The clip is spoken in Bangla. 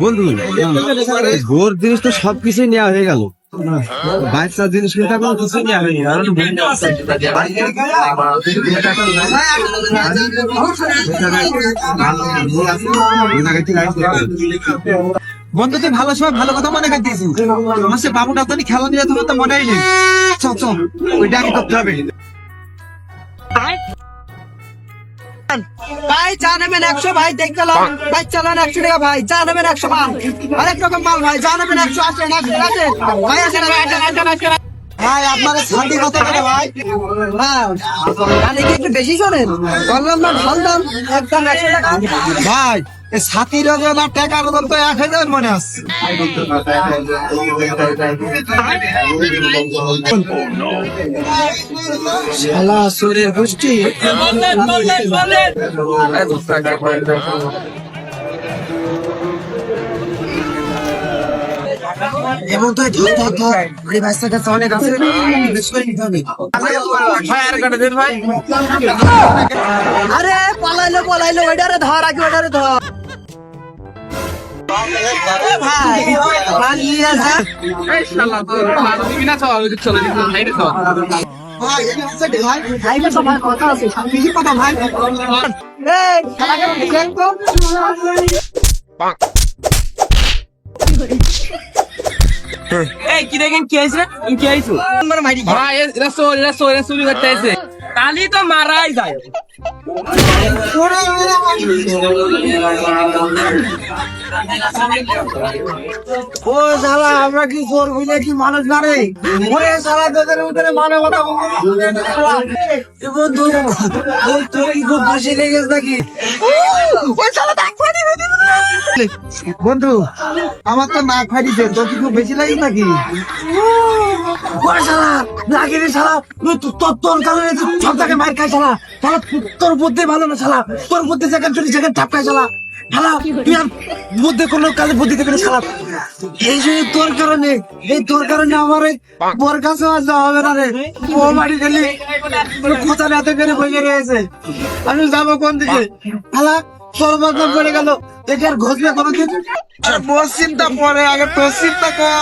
বন্ধু গোর জিনিস তো সবকিছুই নেওয়া হয়ে গেল, বাচ্চার জিনিস কিন্তু এখন কিছুই নেওয়া হয়নি। বন্ধু তুই ভালো সময় ভালো কথা মনে করতেছিস। আমার সে বাবুটা তো খেলা নিয়ে তোমার তো মনেই নেই। চল চল ওইটা আগে করতে হবে। ভাই চা নেবেন 100, ভাই দেখতে ভাই চালান 100 টাকা, ভাই চা নেবেন 100 মাল, আরেক রকম মাল ভাই, চা নেবেন 100 আসেন ভাই, আসেন ভাই। আপনার শান্তি কত করে ভাই? গাড়ি কি একটু বেশি শোনেন? বললাম না ঢাল দাম একদম 100 টাকা ভাই। সাথীর টাকার ওজন তো 1000 মনে আছে। শালা সুরের গোষ্ঠী। এবং তো ভাইসার কাছে অনেক আছে, আরে পালাইলো ওইটারে ধর, আগে ওইটারে ধর ভাই। কথা আছে কথা ভাই। কি দেখেন কি হয়েছে? কি হয়েছে ভাই? এরা চুরি করতে আছে, কালি তো মারাই যায়। ও শালা আমরা কি চোর বুঝলে কি মানুষ না রে? ওরে শালা তোদের ভিতরে মানবতা বন্ধু, তোর কি খুব খুশি লেগেছে নাকি? বন্ধু আমার তো নাক ফাটিছে, তোর কি খুব বেশি লাগে নাকি? ওরে শালা লাগে রে শালা, তোর কারণে সব জায়গায় মার খাই শালা। শালা তোর বুদ্ধি ভালো না শালা, তোর বুদ্ধি জায়গায় চুরি জায়গায় চাপ খাই শালা। শালা তুই আর বুদ্ধি কোনো কাজে বুদ্ধি দেবে না শালা। এই যে তোর কারণে আমার তোর কাছে আর যাওয়া হবে না রে। ও মারি গেলি কোথায় হাতে করে বসে রয়েছে, আমি যাবো কোন দিকে? শালা তোর বদনাম করে গেল, দেখে আর ঘষবে কোনোদিন? তোর চিন্তা পরে, আগে তোর চিন্তা কর।